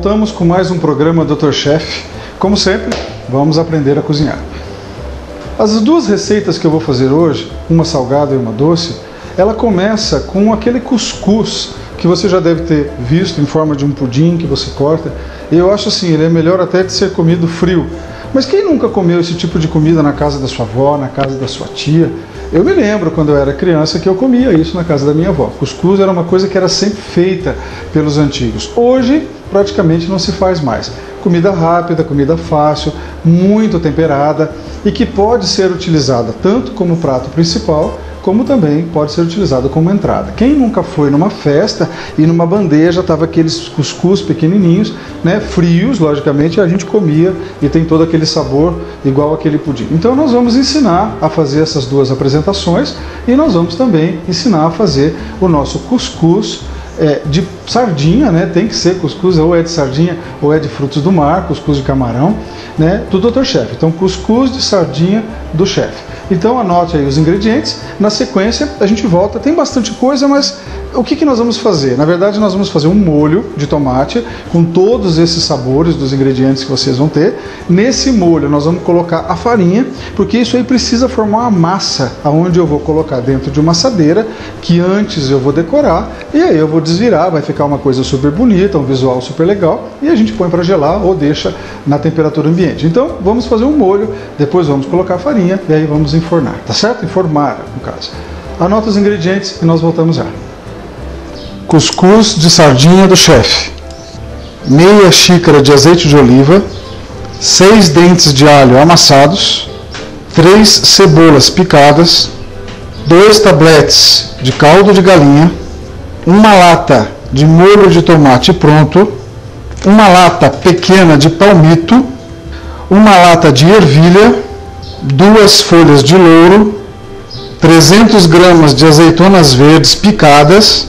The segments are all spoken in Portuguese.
voltamos com mais um programa Dr. Chef. Como sempre, vamos aprender a cozinhar. As duas receitas que eu vou fazer hoje, uma salgada e uma doce, ela começa com aquele cuscuz que você já deve ter visto em forma de um pudim que você corta. E eu acho assim, ele é melhor até de ser comido frio. Mas quem nunca comeu esse tipo de comida na casa da sua avó, na casa da sua tia? Eu me lembro quando eu era criança que eu comia isso na casa da minha avó. Cuscuz era uma coisa que era sempre feita pelos antigos. Hoje, praticamente não se faz mais. Comida rápida, comida fácil, muito temperada e que pode ser utilizada tanto como prato principal, como também pode ser utilizada como entrada. Quem nunca foi numa festa e numa bandeja estava aqueles cuscuz pequenininhos, né, frios, logicamente, a gente comia e tem todo aquele sabor igual aquele pudim. Então nós vamos ensinar a fazer essas duas apresentações e nós vamos também ensinar a fazer o nosso cuscuz de sardinha, né? Tem que ser cuscuz, ou é de sardinha ou é de frutos do mar, cuscuz de camarão, né? Do Dr. Chef. Então, cuscuz de sardinha do chefe. Então, anote aí os ingredientes. Na sequência, a gente volta. Tem bastante coisa, mas o que nós vamos fazer? Na verdade, nós vamos fazer um molho de tomate com todos esses sabores dos ingredientes que vocês vão ter. Nesse molho, nós vamos colocar a farinha, porque isso aí precisa formar uma massa, onde eu vou colocar dentro de uma assadeira, que antes eu vou decorar, e aí eu vou desvirar, vai ficar uma coisa super bonita, um visual super legal, e a gente põe para gelar ou deixa na temperatura ambiente. Então, vamos fazer um molho, depois vamos colocar a farinha, e aí vamos enfornar, tá certo? Informar, no caso. Anota os ingredientes e nós voltamos já. Cuscuz de sardinha do chefe, meia xícara de azeite de oliva, 6 dentes de alho amassados, 3 cebolas picadas, 2 tabletes de caldo de galinha, uma lata de molho de tomate pronto, uma lata pequena de palmito, uma lata de ervilha, 2 folhas de louro, 300 gramas de azeitonas verdes picadas,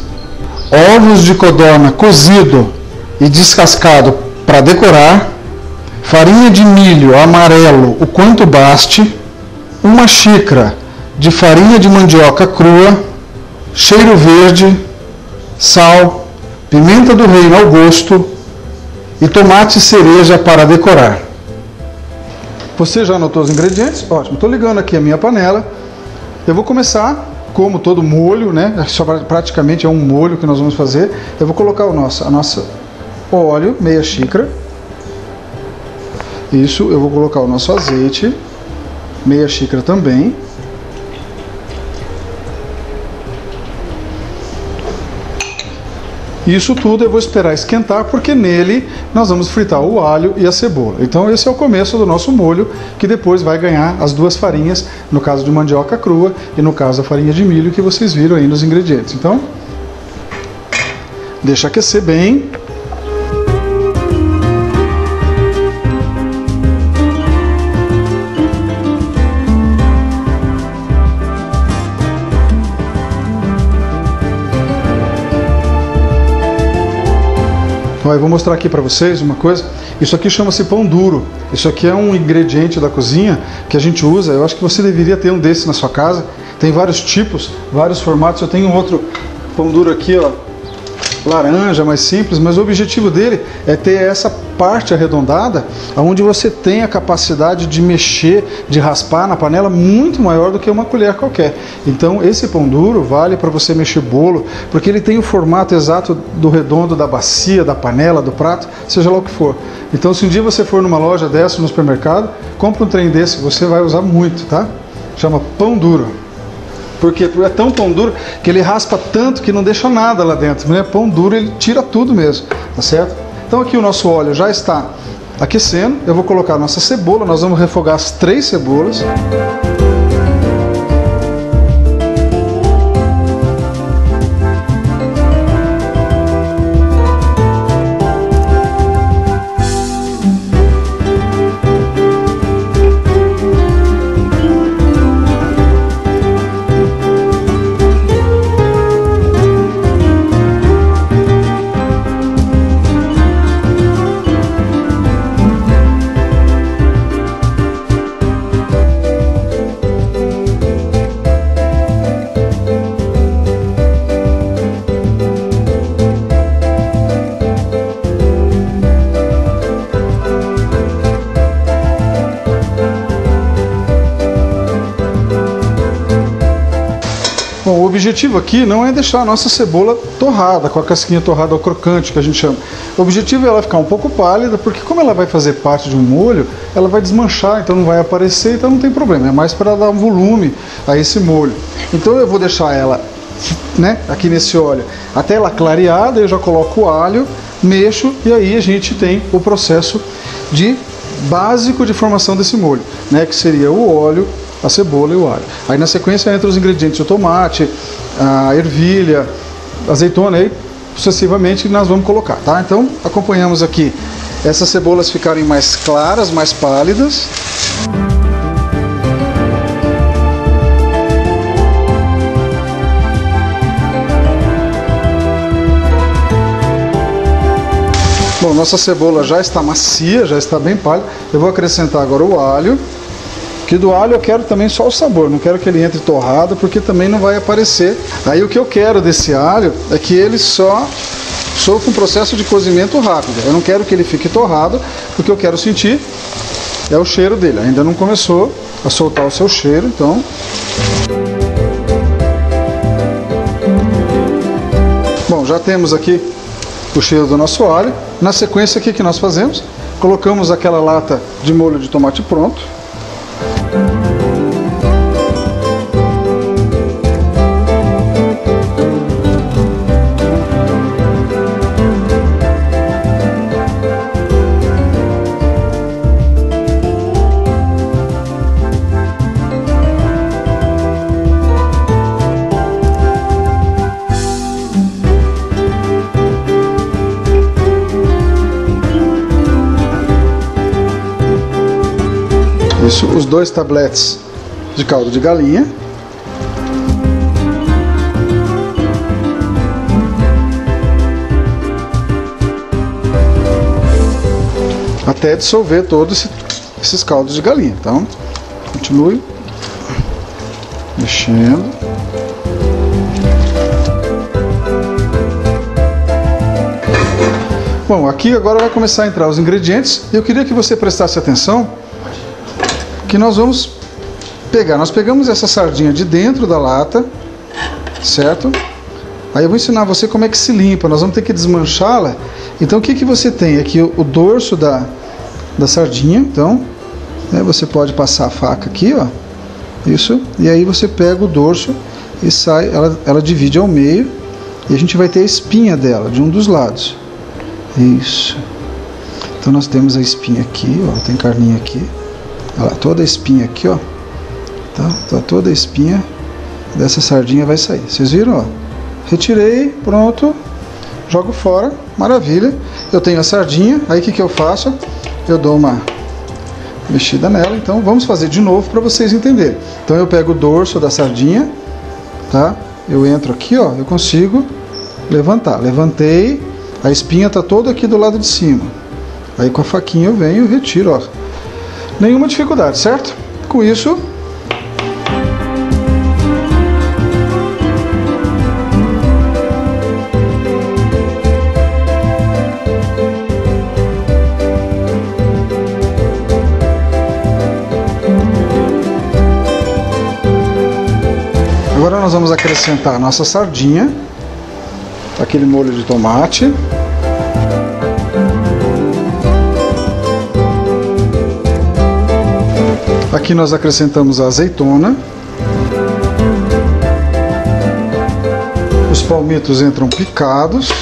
ovos de codorna cozido e descascado para decorar, farinha de milho amarelo o quanto baste, uma xícara de farinha de mandioca crua, cheiro verde, sal, pimenta do reino ao gosto e tomate cereja para decorar. Você já anotou os ingredientes? Ótimo, estou ligando aqui a minha panela. Eu vou começar, como todo molho, né? Praticamente é um molho que nós vamos fazer. Eu vou colocar a nossa óleo, meia xícara. Isso, eu vou colocar o nosso azeite, meia xícara também. Isso tudo eu vou esperar esquentar, porque nele nós vamos fritar o alho e a cebola. Então esse é o começo do nosso molho, que depois vai ganhar as duas farinhas, no caso de mandioca crua e no caso a farinha de milho que vocês viram aí nos ingredientes. Então, deixa aquecer bem. Eu vou mostrar aqui para vocês uma coisa. Isso aqui chama-se pão duro. Isso aqui é um ingrediente da cozinha que a gente usa. Eu acho que você deveria ter um desse na sua casa. Tem vários tipos, vários formatos. Eu tenho um outro pão duro aqui, ó, laranja, mais simples, mas o objetivo dele é ter essa parte arredondada, onde você tem a capacidade de mexer, de raspar na panela muito maior do que uma colher qualquer. Então esse pão duro vale para você mexer bolo, porque ele tem o formato exato do redondo da bacia, da panela, do prato, seja lá o que for. Então se um dia você for numa loja dessa, no supermercado, compra um trem desse, você vai usar muito, tá? Chama pão duro. Porque é tão pão duro que ele raspa tanto que não deixa nada lá dentro, né? Pão duro, ele tira tudo mesmo, tá certo? Então aqui o nosso óleo já está aquecendo. Eu vou colocar a nossa cebola, nós vamos refogar as 3 cebolas. objetivo aqui não é deixar a nossa cebola torrada, com a casquinha torrada ao crocante, que a gente chama. O objetivo é ela ficar um pouco pálida, porque como ela vai fazer parte de um molho, ela vai desmanchar, então não vai aparecer, então não tem problema. É mais para dar um volume a esse molho. Então eu vou deixar ela, né, aqui nesse óleo até ela clareada, eu já coloco o alho, mexo e aí a gente tem o processo básico de formação desse molho, né, que seria o óleo, a cebola e o alho. Aí na sequência entra os ingredientes, o tomate, a ervilha, azeitona, aí sucessivamente nós vamos colocar, tá? Então acompanhamos aqui essas cebolas ficarem mais claras, mais pálidas. Bom, nossa cebola já está macia, já está bem pálida. Eu vou acrescentar agora o alho. Que do alho eu quero também só o sabor, não quero que ele entre torrado, porque também não vai aparecer. Aí o que eu quero desse alho é que ele só sofra um processo de cozimento rápido. Eu não quero que ele fique torrado, porque eu quero sentir é o cheiro dele. Ainda não começou a soltar o seu cheiro, então... Bom, já temos aqui o cheiro do nosso alho. Na sequência, o que nós fazemos? Colocamos aquela lata de molho de tomate pronto. Isso, os 2 tabletes de caldo de galinha. Até dissolver todos esses caldos de galinha. Então, continue mexendo. Bom, aqui agora vai começar a entrar os ingredientes. Eu queria que você prestasse atenção que nós vamos pegar. Nós pegamos essa sardinha de dentro da lata, certo? Aí eu vou ensinar você como é que se limpa. Nós vamos ter que desmanchá-la. Então o que você tem aqui? O dorso da sardinha. Então, né, você pode passar a faca aqui, ó. Isso. E aí você pega o dorso e sai. Ela divide ao meio. E a gente vai ter a espinha dela, de um dos lados. Isso. Então nós temos a espinha aqui, ó. Tem carninha aqui. Olha lá, toda a espinha aqui, ó. Tá toda a espinha dessa sardinha vai sair. Vocês viram, ó? Retirei, pronto. Jogo fora, maravilha. Eu tenho a sardinha, aí o que eu faço? Eu dou uma mexida nela. Então vamos fazer de novo para vocês entenderem. Então eu pego o dorso da sardinha, tá? Eu entro aqui, ó. Eu consigo levantar. Levantei, a espinha tá toda aqui do lado de cima. Aí com a faquinha eu venho e retiro, ó. Nenhuma dificuldade, certo? Com isso, agora nós vamos acrescentar a nossa sardinha, aquele molho de tomate. Aqui nós acrescentamos a azeitona. Os palmitos entram picados.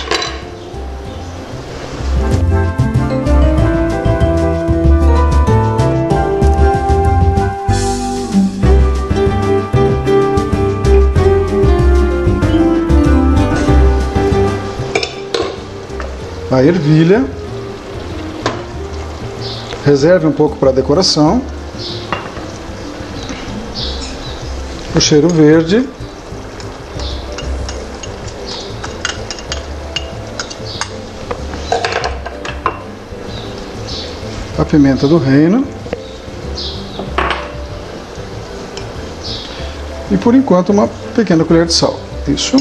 A ervilha. Reserve um pouco para decoração. O cheiro verde, a pimenta do reino e por enquanto uma pequena colher de sal. Isso.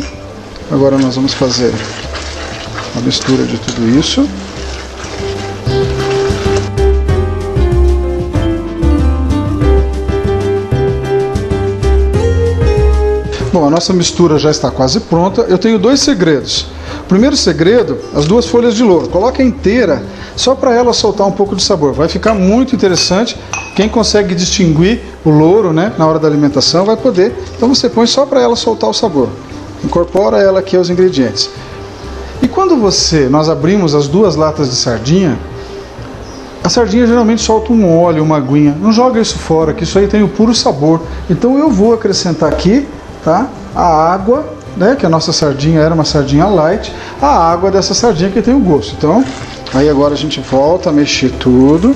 Agora nós vamos fazer a mistura de tudo isso. Bom, Bom, a nossa mistura já está quase pronta. Eu tenho dois segredos. O primeiro segredo, as duas folhas de louro. Coloca inteira, só para ela soltar um pouco de sabor. Vai ficar muito interessante. Quem consegue distinguir o louro, né, na hora da alimentação vai poder. Então você põe só para ela soltar o sabor. Incorpora ela aqui aos ingredientes. E quando nós abrimos as duas latas de sardinha, a sardinha geralmente solta um óleo, uma aguinha. Não joga isso fora, que isso aí tem o puro sabor. Então eu vou acrescentar aqui, tá, a água, né, que a nossa sardinha era uma sardinha light, a água dessa sardinha que tem o gosto. Então, aí agora a gente volta a mexer tudo.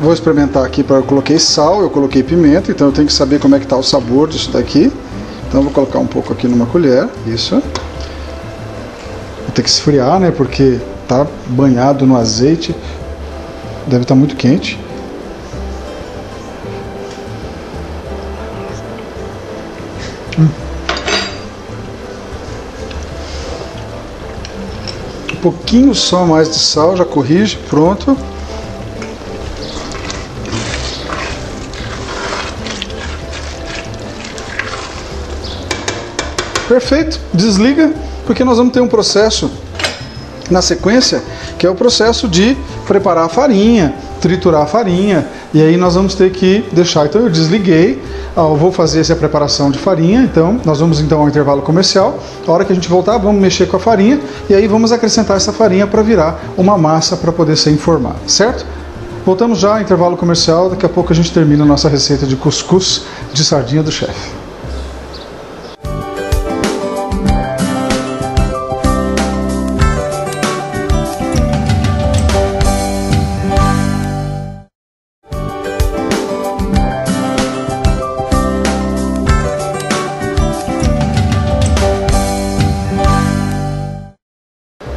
Vou experimentar aqui, eu coloquei sal, eu coloquei pimenta, então eu tenho que saber como é que está o sabor disso daqui. Então eu vou colocar um pouco aqui numa colher, isso. Vou ter que esfriar, né, porque tá banhado no azeite, deve estar muito quente. Um pouquinho só mais de sal, já corrige, pronto. Perfeito, desliga, porque nós vamos ter um processo na sequência, que é o processo de preparar a farinha, triturar a farinha, e aí nós vamos ter que deixar. Então eu desliguei, eu vou fazer essa preparação de farinha, então nós vamos então ao intervalo comercial. A hora que a gente voltar, vamos mexer com a farinha, e aí vamos acrescentar essa farinha para virar uma massa para poder ser informada, certo? Voltamos já ao intervalo comercial, daqui a pouco a gente termina a nossa receita de cuscuz de sardinha do chefe.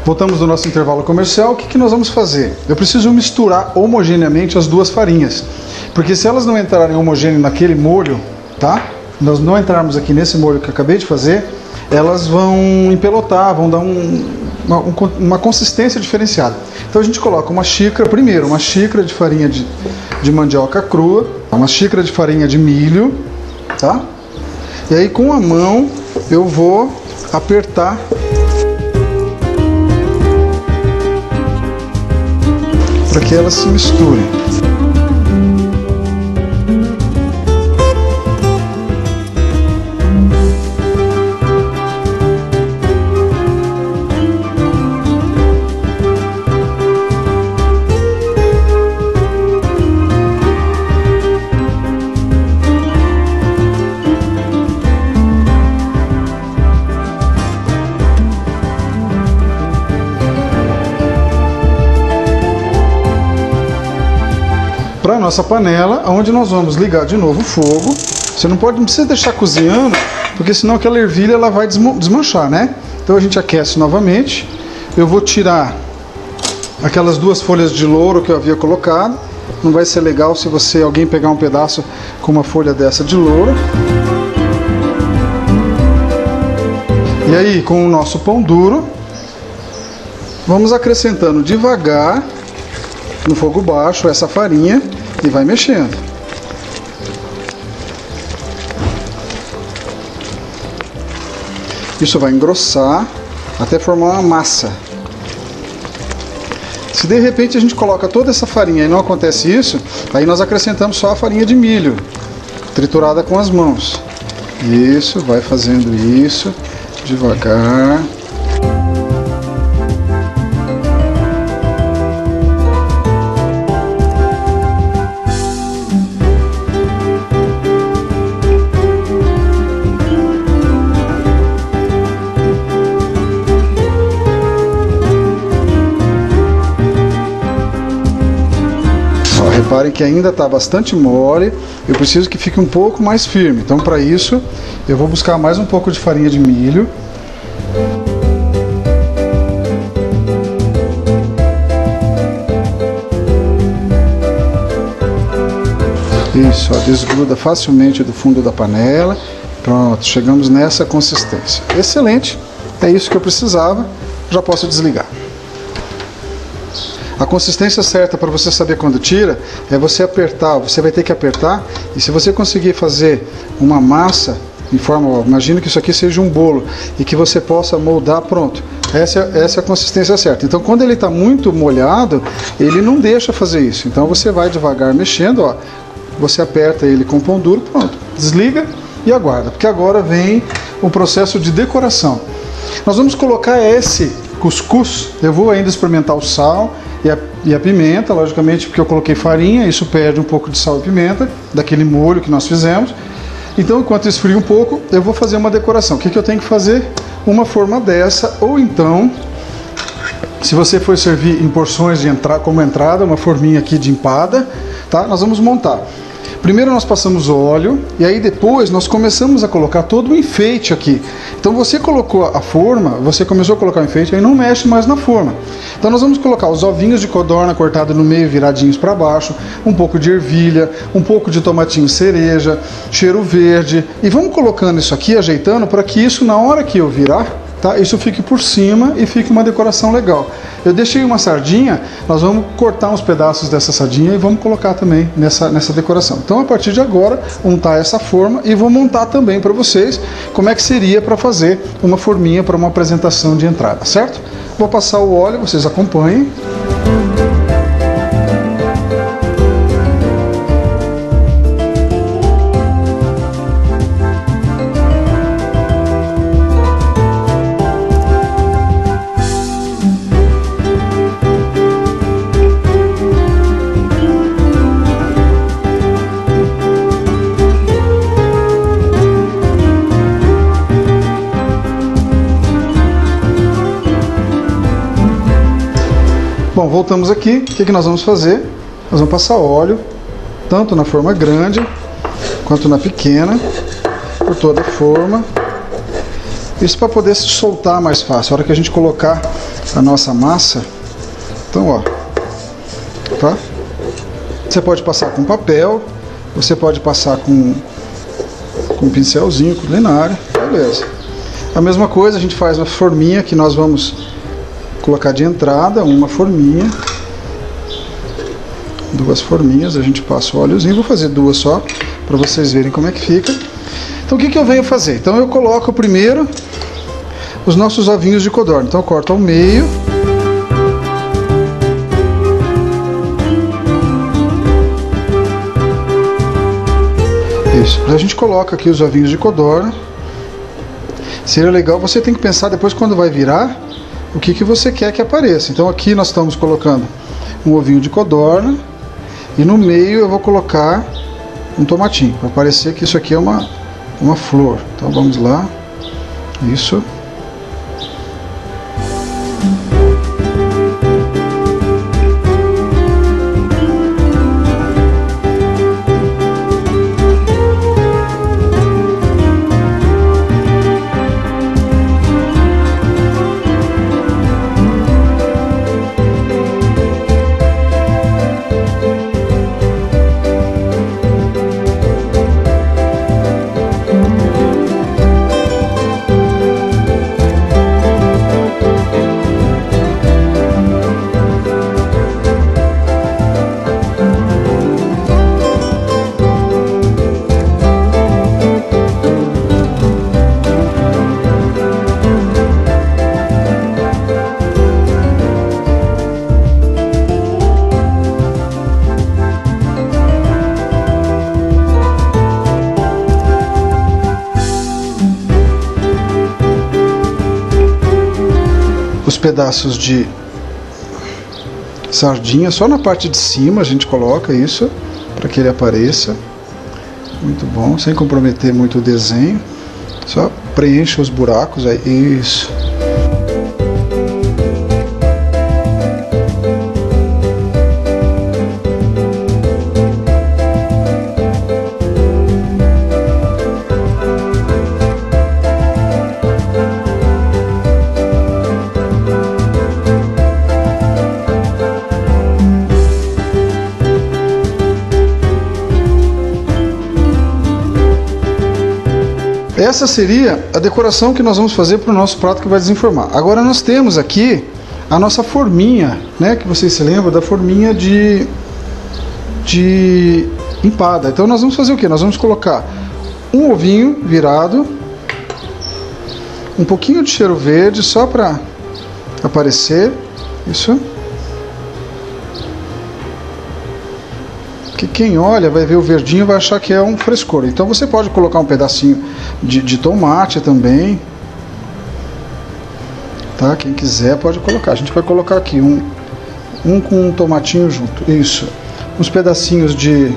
Voltamos do nosso intervalo comercial. O que nós vamos fazer? Eu preciso misturar homogeneamente as duas farinhas, porque se elas não entrarem homogêneo naquele molho, tá? Nós não entrarmos aqui nesse molho que eu acabei de fazer, elas vão empelotar, vão dar uma consistência diferenciada. Então a gente coloca uma xícara, primeiro uma xícara de farinha de mandioca crua, uma xícara de farinha de milho, tá? E aí com a mão eu vou apertar para que elas se misturem. Para a nossa panela, onde nós vamos ligar de novo o fogo. Você não precisa deixar cozinhando, porque senão aquela ervilha ela vai desmanchar, né? Então a gente aquece novamente. Eu vou tirar aquelas duas folhas de louro que eu havia colocado. Não vai ser legal se alguém pegar um pedaço com uma folha dessa de louro. E aí, com o nosso pão duro, vamos acrescentando devagar no fogo baixo essa farinha e vai mexendo. Isso vai engrossar até formar uma massa. Se de repente a gente coloca toda essa farinha e não acontece isso, aí nós acrescentamos só a farinha de milho, triturada com as mãos. Isso, vai fazendo isso devagar. Reparem que ainda está bastante mole, eu preciso que fique um pouco mais firme. Então, para isso, eu vou buscar mais um pouco de farinha de milho. Isso, ó, desgruda facilmente do fundo da panela. Pronto, chegamos nessa consistência. Excelente! É isso que eu precisava, já posso desligar. A consistência certa para você saber quando tira é você apertar, você vai ter que apertar, e se você conseguir fazer uma massa em forma, imagina que isso aqui seja um bolo e que você possa moldar, pronto. Essa é a consistência certa. Então quando ele está muito molhado, ele não deixa fazer isso. Então você vai devagar mexendo, ó, você aperta ele com pão duro, pronto. Desliga e aguarda, porque agora vem o processo de decoração. Nós vamos colocar esse cuscuz, eu vou ainda experimentar o sal e a pimenta, logicamente porque eu coloquei farinha, isso perde um pouco de sal e pimenta, daquele molho que nós fizemos. Então enquanto esfria um pouco, eu vou fazer uma decoração. O que eu tenho que fazer? Uma forma dessa, ou então, se você for servir em porções como entrada, uma forminha aqui de empada, tá? Nós vamos montar. Primeiro nós passamos óleo e aí depois nós começamos a colocar todo o enfeite aqui. Então você colocou a forma, você começou a colocar o enfeite, aí não mexe mais na forma. Então nós vamos colocar os ovinhos de codorna cortados no meio, viradinhos para baixo, um pouco de ervilha, um pouco de tomatinho cereja, cheiro verde, e vamos colocando isso aqui, ajeitando, para que isso na hora que eu virar, tá, isso fique por cima e fique uma decoração legal. Eu deixei uma sardinha, nós vamos cortar uns pedaços dessa sardinha e vamos colocar também nessa decoração. Então a partir de agora, untar essa forma e vou montar também para vocês como é que seria para fazer uma forminha para uma apresentação de entrada, certo? Vou passar o óleo, vocês acompanhem. Bom, voltamos aqui. O que nós vamos fazer? Nós vamos passar óleo, tanto na forma grande, quanto na pequena, por toda a forma. Isso para poder se soltar mais fácil. A hora que a gente colocar a nossa massa, então ó, tá? Você pode passar com papel, você pode passar com um pincelzinho culinário, beleza. A mesma coisa, a gente faz uma forminha que nós vamos colocar de entrada, uma forminha, duas forminhas, a gente passa o óleozinho, vou fazer duas só, para vocês verem como é que fica. Então o que eu venho fazer? Então eu coloco primeiro os nossos ovinhos de codorna, então eu corto ao meio. Isso, a gente coloca aqui os ovinhos de codorna. Seria legal, você tem que pensar depois quando vai virar, o que você quer que apareça. Então aqui nós estamos colocando um ovinho de codorna e no meio eu vou colocar um tomatinho, para parecer que isso aqui é uma flor. Então vamos lá, isso. Os pedaços de sardinha, só na parte de cima a gente coloca isso, para que ele apareça. Muito bom, sem comprometer muito o desenho. Só preenche os buracos, é isso. essa seria a decoração que nós vamos fazer para o nosso prato que vai desenformar. Agora nós temos aqui a nossa forminha, né, que vocês se lembram da forminha de empada. Então nós vamos fazer o que? Nós vamos colocar um ovinho virado, um pouquinho de cheiro verde só para aparecer, isso. Que quem olha vai ver o verdinho e vai achar que é um frescor. Então você pode colocar um pedacinho de tomate também, tá? Quem quiser pode colocar. A gente vai colocar aqui um com um tomatinho junto, isso. Uns pedacinhos de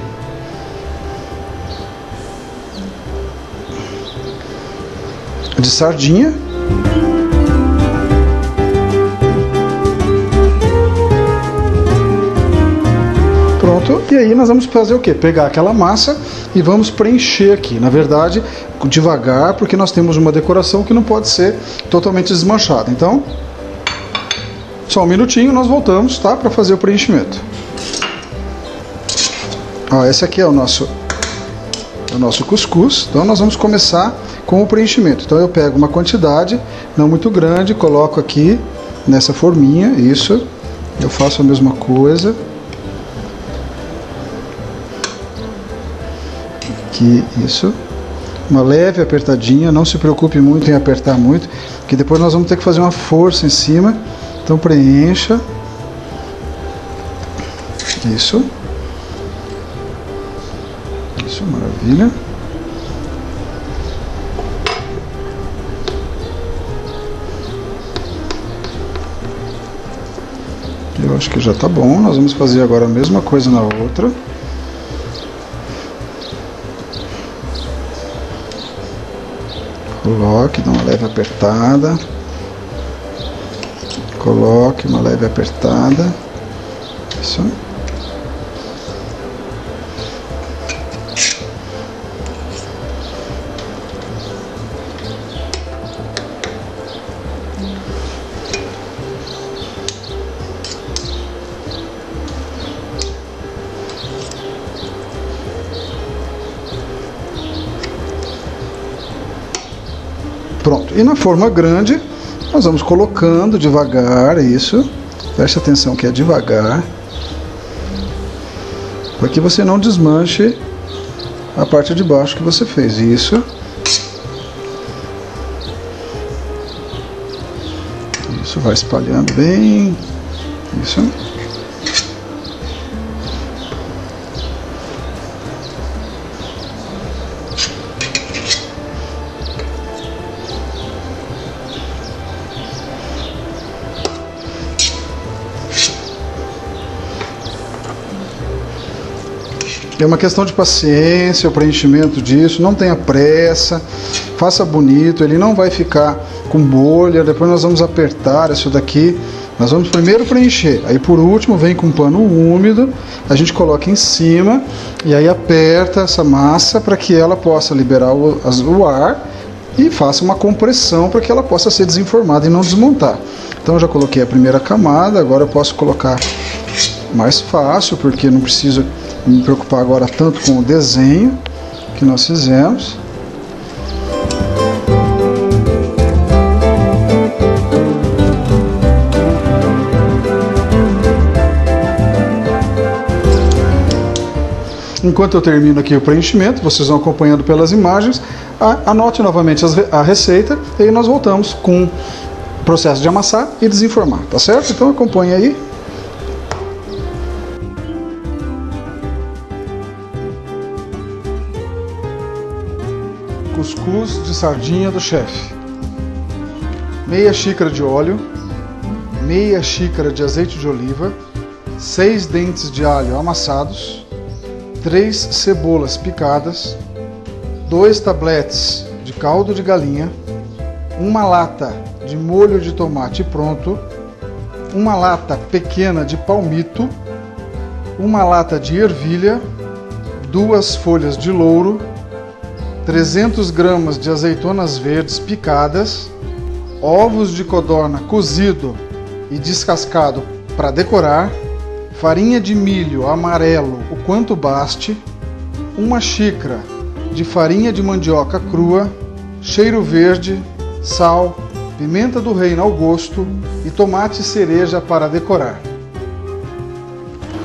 sardinha. Pronto, e aí nós vamos fazer o que? Pegar aquela massa e vamos preencher aqui. Na verdade, devagar, porque nós temos uma decoração que não pode ser totalmente desmanchada. Então, só um minutinho, nós voltamos, tá? Para fazer o preenchimento. Ó, esse aqui é o nosso cuscuz. Então nós vamos começar com o preenchimento. Então eu pego uma quantidade não muito grande, coloco aqui nessa forminha, isso. Eu faço a mesma coisa. Aqui, isso. Uma leve apertadinha, não se preocupe muito em apertar muito, porque depois nós vamos ter que fazer uma força em cima. Então preencha. Isso. Isso, maravilha. Eu acho que já tá bom. Nós vamos fazer agora a mesma coisa na outra. Coloque, dá uma leve apertada. Coloque uma leve apertada. Isso. Pronto, e na forma grande nós vamos colocando devagar, isso, preste atenção que é devagar, para que você não desmanche a parte de baixo que você fez, isso. Isso, vai espalhando bem, isso. É uma questão de paciência, o preenchimento disso, não tenha pressa, faça bonito, ele não vai ficar com bolha, depois nós vamos apertar isso daqui, nós vamos primeiro preencher, aí por último vem com um pano úmido, a gente coloca em cima e aí aperta essa massa para que ela possa liberar o ar e faça uma compressão para que ela possa ser desenformada e não desmontar. Então eu já coloquei a primeira camada, agora eu posso colocar mais fácil, porque não preciso me preocupar agora tanto com o desenho que nós fizemos. Enquanto eu termino aqui o preenchimento, vocês vão acompanhando pelas imagens, anote novamente a receita e aí nós voltamos com o processo de amassar e desenformar, tá certo? Então acompanhe aí. Cuscuz de sardinha do chefe. Meia xícara de óleo, meia xícara de azeite de oliva, 6 dentes de alho amassados, 3 cebolas picadas, 2 tabletes de caldo de galinha, uma lata de molho de tomate pronto, uma lata pequena de palmito, uma lata de ervilha, 2 folhas de louro, 300 gramas de azeitonas verdes picadas, ovos de codorna cozido e descascado para decorar, farinha de milho amarelo o quanto baste, uma xícara de farinha de mandioca crua, cheiro verde, sal, pimenta do reino ao gosto e tomate cereja para decorar.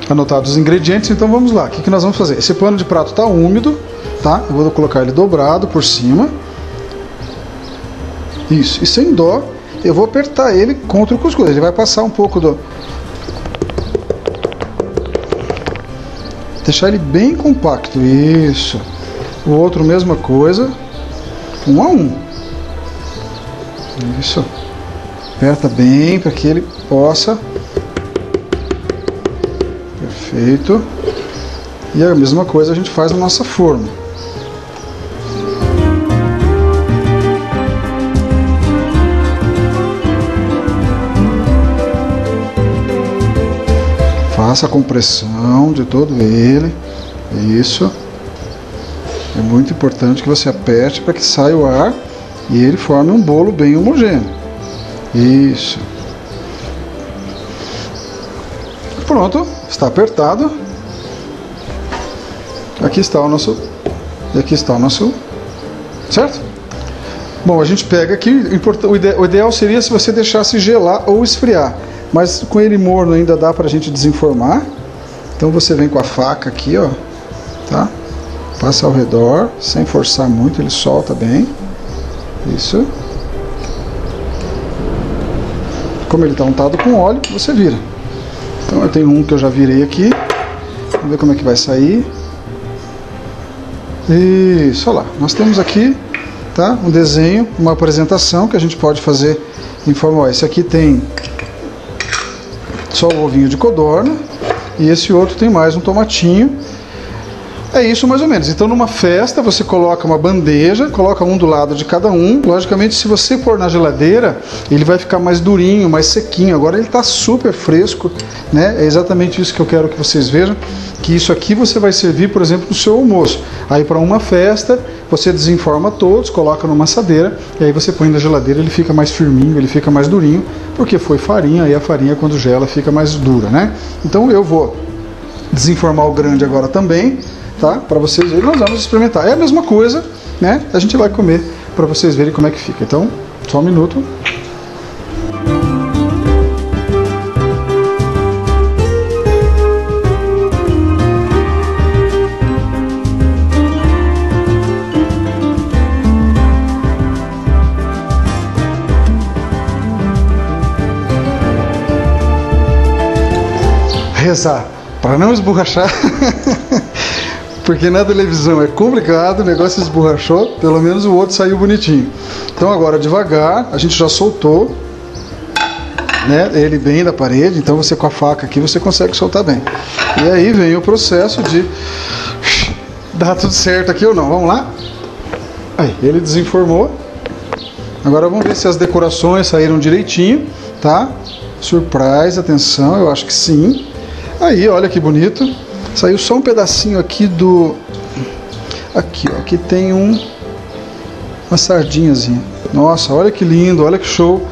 Anotados os ingredientes, então vamos lá. O que nós vamos fazer? Esse pano de prato está úmido, tá? Eu vou colocar ele dobrado por cima. Isso, e sem dó, eu vou apertar ele contra o cuscuz. Ele vai passar um pouco do... Deixar ele bem compacto, isso. O outro, mesma coisa, 1 a 1. Isso. Aperta bem para que ele possa... Perfeito. E a mesma coisa a gente faz na nossa forma. Faça a compressão de todo ele. Isso. É muito importante que você aperte para que saia o ar e ele forme um bolo bem homogêneo. Isso. Pronto, está apertado. Aqui está o nosso... E aqui está o nosso... Certo? Bom, a gente pega aqui... O ideal seria se você deixasse gelar ou esfriar. Mas com ele morno ainda dá para a gente desenformar. Então você vem com a faca aqui, ó. Tá? Passa ao redor, sem forçar muito, ele solta bem. Isso. Como ele está untado com óleo, você vira. Então eu tenho um que eu já virei aqui. Vamos ver como é que vai sair. Isso, olha lá. Nós temos aqui, tá, um desenho, uma apresentação que a gente pode fazer em forma... Ó, esse aqui tem só o ovinho de codorna e esse outro tem mais um tomatinho. É isso mais ou menos. Então numa festa você coloca uma bandeja, coloca um do lado de cada um. Logicamente se você pôr na geladeira, ele vai ficar mais durinho, mais sequinho. Agora ele está super fresco, né? É exatamente isso que eu quero que vocês vejam. Que isso aqui você vai servir, por exemplo, no seu almoço. Aí para uma festa, você desenforma todos, coloca numa assadeira e aí você põe na geladeira, ele fica mais firminho, ele fica mais durinho, porque foi farinha e a farinha quando gela fica mais dura, né? Então eu vou desenformar o grande agora também. Tá? Para vocês verem, nós vamos experimentar. É a mesma coisa, né? A gente vai comer para vocês verem como é que fica. Então, só um minuto. Rezar para não esborrachar. Porque na televisão é complicado, o negócio esborrachou, pelo menos o outro saiu bonitinho. Então agora devagar, a gente já soltou, né, ele bem da parede, então você com a faca aqui você consegue soltar bem. E aí vem o processo de dar tudo certo aqui ou não. Vamos lá? Aí, ele desenformou. Agora vamos ver se as decorações saíram direitinho, tá? Surprise, atenção, eu acho que sim. Aí, olha que bonito. Saiu só um pedacinho aqui do... Aqui, ó. Aqui tem uma sardinhazinha. Nossa, olha que lindo, olha que show.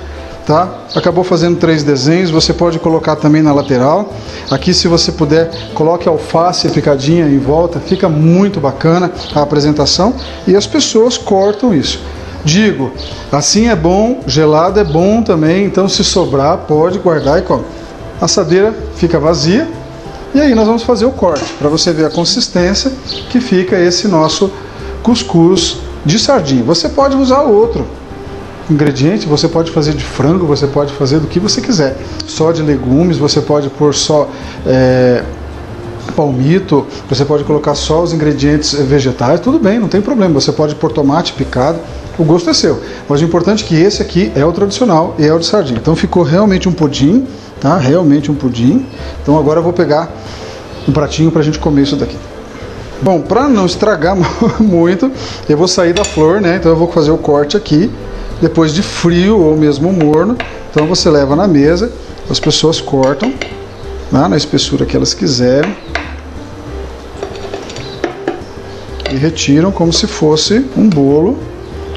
Tá? Acabou fazendo 3 desenhos. Você pode colocar também na lateral. Aqui, se você puder, coloque alface picadinha em volta. Fica muito bacana a apresentação. E as pessoas cortam isso. Digo, assim é bom, gelado é bom também. Então, se sobrar, pode guardar e come. A assadeira fica vazia. E aí nós vamos fazer o corte, para você ver a consistência que fica esse nosso cuscuz de sardinha. Você pode usar outro ingrediente, você pode fazer de frango, você pode fazer do que você quiser. Só de legumes, você pode pôr só palmito, você pode colocar só os ingredientes vegetais, tudo bem, não tem problema. Você pode pôr tomate picado, o gosto é seu. Mas o importante é que esse aqui é o tradicional e é o de sardinha. Então ficou realmente um pudim. Tá? Realmente um pudim. Então agora eu vou pegar um pratinho para a gente comer isso daqui. Bom, para não estragar muito, eu vou sair da flor, né? Então eu vou fazer o corte aqui, depois de frio ou mesmo morno. Então você leva na mesa, as pessoas cortam, né, na espessura que elas quiserem e retiram como se fosse um bolo.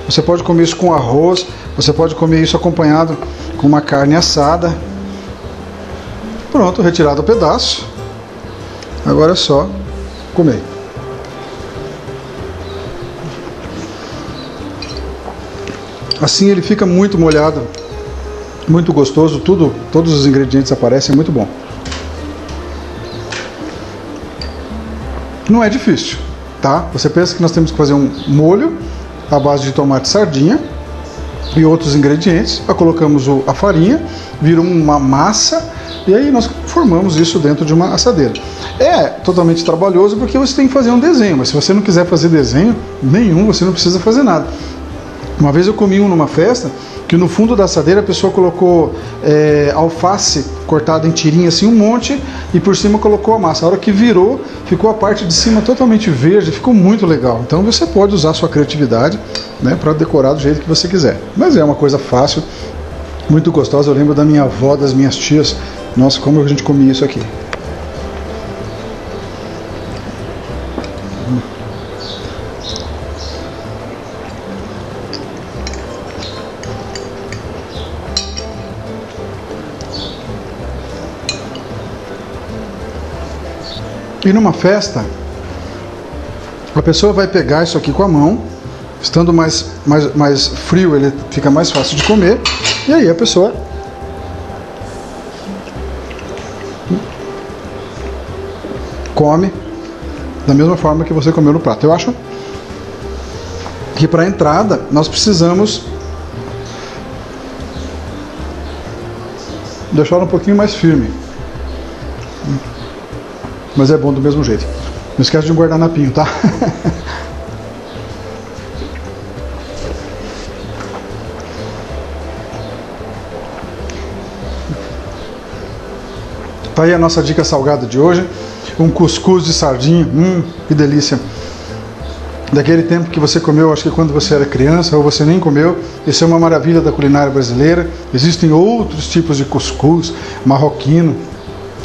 Você pode comer isso com arroz, você pode comer isso acompanhado com uma carne assada. Pronto, retirado o pedaço. Agora é só comer. Assim ele fica muito molhado, muito gostoso, todos os ingredientes aparecem, é muito bom. Não é difícil, tá? Você pensa que nós temos que fazer um molho à base de tomate e sardinha e outros ingredientes, colocamos a farinha, vira uma massa e aí nós formamos isso dentro de uma assadeira. É totalmente trabalhoso porque você tem que fazer um desenho, mas se você não quiser fazer desenho nenhum, você não precisa fazer nada. Uma vez eu comi numa festa que no fundo da assadeira a pessoa colocou alface cortada em tirinha assim, um monte, e por cima colocou a massa. A hora que virou, ficou a parte de cima totalmente verde, ficou muito legal. Então você pode usar a sua criatividade, né, para decorar do jeito que você quiser. Mas é uma coisa fácil, muito gostosa. Eu lembro da minha avó, das minhas tias. Nossa, como a gente comia isso aqui. E numa festa, a pessoa vai pegar isso aqui com a mão, estando mais frio, ele fica mais fácil de comer, e aí a pessoa come da mesma forma que você comeu no prato. Eu acho que para a entrada nós precisamos deixar um pouquinho mais firme. Mas é bom do mesmo jeito. Não esquece de um guardanapinho, tá? Tá aí a nossa dica salgada de hoje. Um cuscuz de sardinha. Que delícia. Daquele tempo que você comeu, acho que quando você era criança, ou você nem comeu. Isso é uma maravilha da culinária brasileira. Existem outros tipos de cuscuz, marroquino,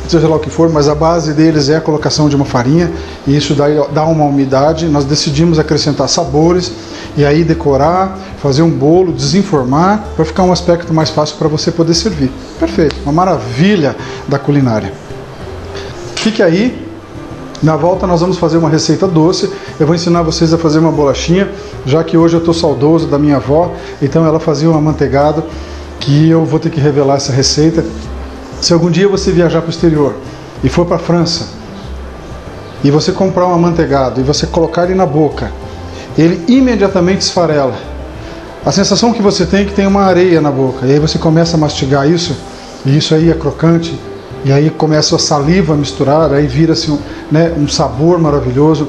seja lá o que for, mas a base deles é a colocação de uma farinha, e isso dá uma umidade. Nós decidimos acrescentar sabores e aí decorar, fazer um bolo, desenformar, para ficar um aspecto mais fácil para você poder servir. Perfeito, uma maravilha da culinária. Fique aí, na volta nós vamos fazer uma receita doce. Eu vou ensinar vocês a fazer uma bolachinha, já que hoje eu estou saudoso da minha avó, então ela fazia um amanteigado que eu vou ter que revelar essa receita. Se algum dia você viajar para o exterior e for para a França e você comprar um amanteigado e você colocar ele na boca, ele imediatamente esfarela. A sensação que você tem é que tem uma areia na boca, e aí você começa a mastigar isso, e isso aí é crocante, e aí começa a saliva a misturar, aí vira-se um sabor maravilhoso.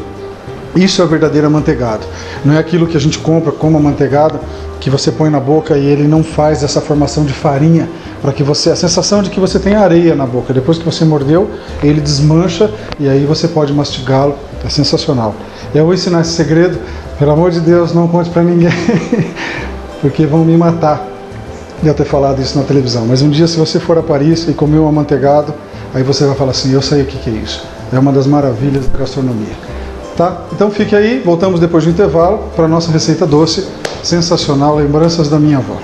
Isso é o verdadeiro amanteigado. Não é aquilo que a gente compra como amanteigado, que você põe na boca e ele não faz essa formação de farinha, para que você, a sensação de que você tem areia na boca. Depois que você mordeu, ele desmancha e aí você pode mastigá-lo. É sensacional. Eu vou ensinar esse segredo. Pelo amor de Deus, não conte para ninguém, porque vão me matar de eu ter falado isso na televisão. Mas um dia, se você for a Paris e comer um amanteigado, aí você vai falar assim: eu sei o que é isso. É uma das maravilhas da gastronomia. Tá? Então fique aí, voltamos depois do intervalo para a nossa receita doce, sensacional, lembranças da minha avó.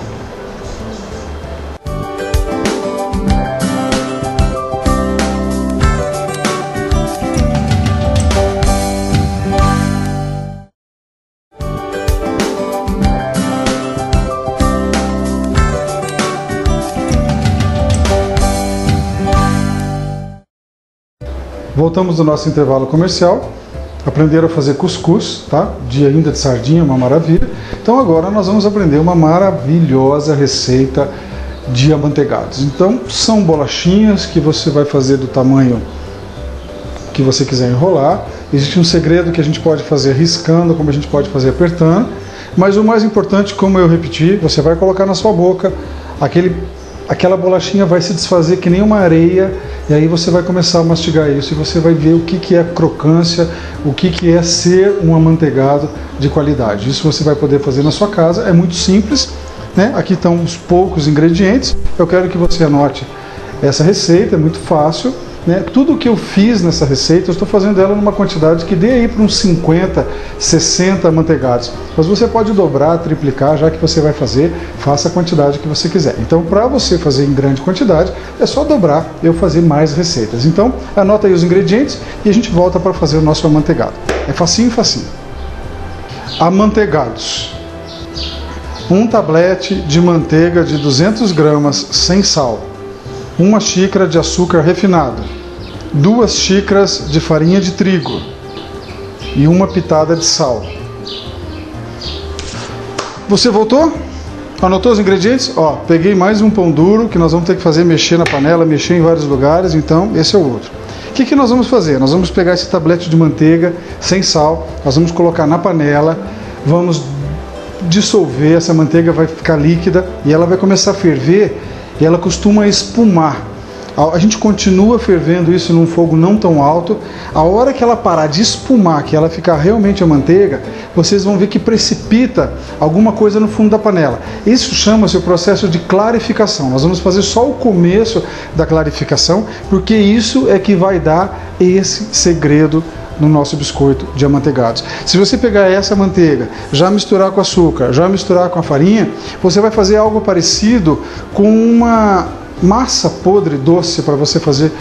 Voltamos do nosso intervalo comercial. Aprenderam a fazer cuscuz, tá? Ainda de sardinha, uma maravilha. Então agora nós vamos aprender uma maravilhosa receita de amanteigados. Então são bolachinhas que você vai fazer do tamanho que você quiser enrolar. Existe um segredo que a gente pode fazer riscando, como a gente pode fazer apertando. Mas o mais importante, como eu repeti, você vai colocar na sua boca, aquela bolachinha vai se desfazer que nem uma areia, e aí você vai começar a mastigar isso e você vai ver o que é crocância, o que é ser um amanteigado de qualidade. Isso você vai poder fazer na sua casa, é muito simples, né? Aqui estão os poucos ingredientes. Eu quero que você anote essa receita, é muito fácil, né? Tudo que eu fiz nessa receita, eu estou fazendo ela numa quantidade que dê aí para uns 50, 60 amanteigados. Mas você pode dobrar, triplicar, já que você vai fazer, faça a quantidade que você quiser. Então, para você fazer em grande quantidade, é só dobrar e eu fazer mais receitas. Então, anota aí os ingredientes e a gente volta para fazer o nosso amanteigado. É facinho, facinho. Amanteigados. um tablete de manteiga de 200 gramas sem sal, uma xícara de açúcar refinado, 2 xícaras de farinha de trigo e uma pitada de sal. Você voltou? Anotou os ingredientes? Ó, peguei mais um pão duro que nós vamos ter que fazer mexer na panela, mexer em vários lugares, então esse é o outro. O que nós vamos fazer? Nós vamos pegar esse tablete de manteiga sem sal, nós vamos colocar na panela, vamos dissolver, essa manteiga vai ficar líquida e ela vai começar a ferver e ela costuma espumar. A gente continua fervendo isso num fogo não tão alto. A hora que ela parar de espumar, que ela ficar realmente a manteiga, vocês vão ver que precipita alguma coisa no fundo da panela. Isso chama-se o processo de clarificação. Nós vamos fazer só o começo da clarificação, porque isso é que vai dar esse segredo no nosso biscoito de amanteigados. Se você pegar essa manteiga, já misturar com açúcar, já misturar com a farinha, você vai fazer algo parecido com uma massa podre doce para você fazer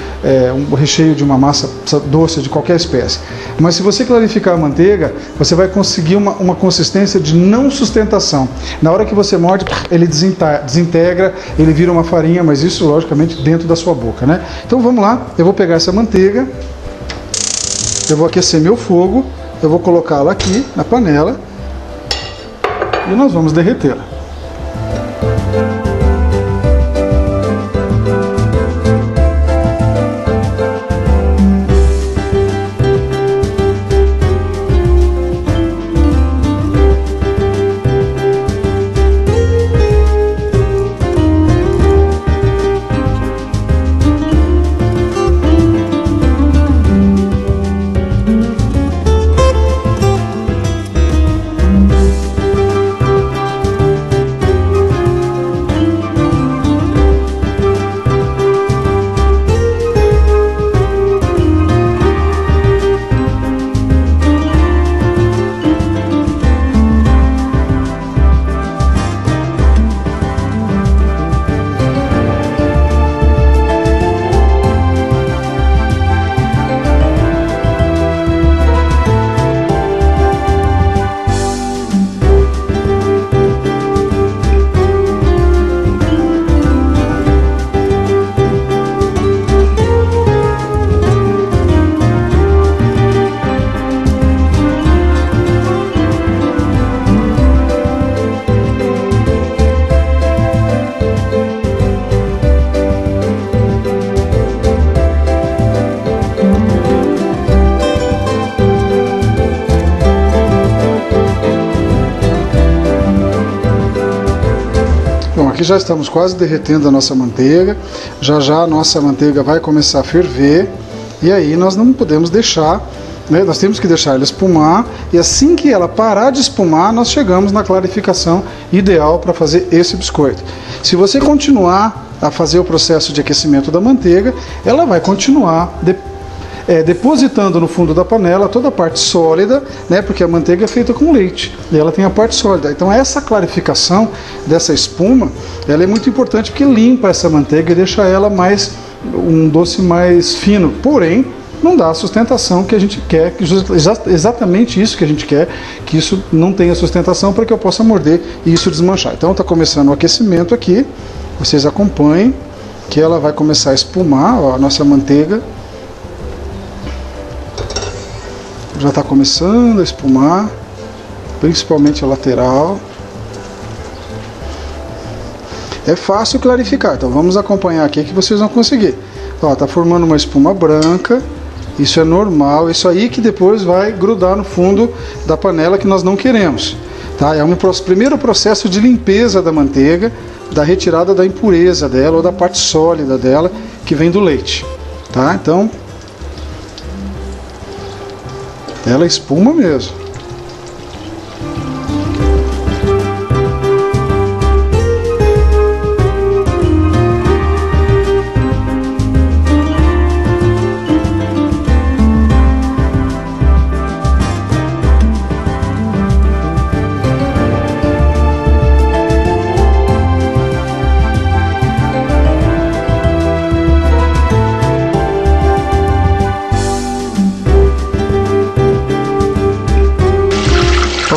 um recheio de uma massa doce de qualquer espécie. Mas se você clarificar a manteiga, você vai conseguir uma consistência de não sustentação. Na hora que você morde, ele desintegra, ele vira uma farinha, mas isso logicamente dentro da sua boca, né? Então vamos lá, eu vou pegar essa manteiga, eu vou aquecer meu fogo, eu vou colocá-la aqui na panela e nós vamos derretê-la. Aqui já estamos quase derretendo a nossa manteiga, já a nossa manteiga vai começar a ferver e aí nós não podemos deixar, né, nós temos que deixar ela espumar e assim que ela parar de espumar, nós chegamos na clarificação ideal para fazer esse biscoito. Se você continuar a fazer o processo de aquecimento da manteiga, ela vai continuar depositando no fundo da panela toda a parte sólida, né, porque a manteiga é feita com leite e ela tem a parte sólida. Então essa clarificação dessa espuma, ela é muito importante porque limpa essa manteiga e deixa ela um doce mais fino. Porém, não dá a sustentação que a gente quer, exatamente isso que a gente quer, que isso não tenha sustentação para que eu possa morder e isso desmanchar. Então está começando o aquecimento aqui, vocês acompanhem que ela vai começar a espumar, ó, a nossa manteiga já está começando a espumar, principalmente a lateral. É fácil clarificar, então vamos acompanhar aqui que vocês vão conseguir. Ó, tá formando uma espuma branca, isso é normal, isso aí que depois vai grudar no fundo da panela que nós não queremos. Tá? É um primeiro processo de limpeza da manteiga, da retirada da impureza dela ou da parte sólida dela que vem do leite. Tá? Então, ela espuma mesmo.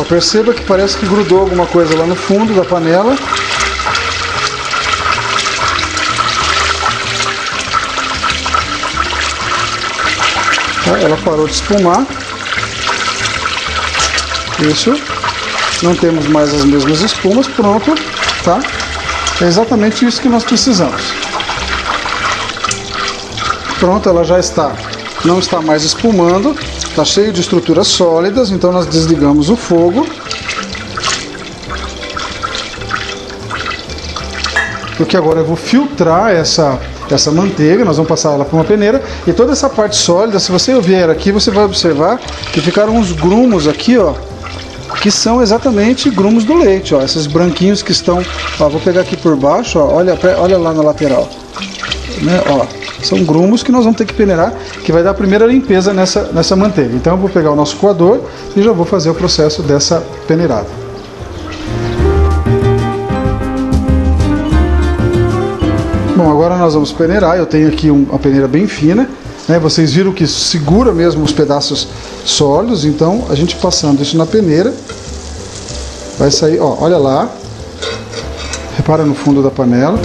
perceba que parece que grudou alguma coisa lá no fundo da panela. Tá? Ela parou de espumar. Isso. Não temos mais as mesmas espumas. Pronto. Tá? É exatamente isso que nós precisamos. Pronto, ela já está. Não está mais espumando. Está cheio de estruturas sólidas, então nós desligamos o fogo. Porque agora eu vou filtrar essa manteiga, nós vamos passar ela para uma peneira. E toda essa parte sólida, se você vier aqui, você vai observar que ficaram uns grumos aqui, ó, que são exatamente grumos do leite, ó. Esses branquinhos que estão, ó, vou pegar aqui por baixo, ó, olha lá na lateral, né, ó. São grumos que nós vamos ter que peneirar, que vai dar a primeira limpeza nessa manteiga. Então eu vou pegar o nosso coador e já vou fazer o processo dessa peneirada. Bom, agora nós vamos peneirar. Eu tenho aqui uma peneira bem fina, né? Vocês viram que segura mesmo os pedaços sólidos. Então a gente passando isso na peneira, vai sair, ó, olha lá. Repara no fundo da panela.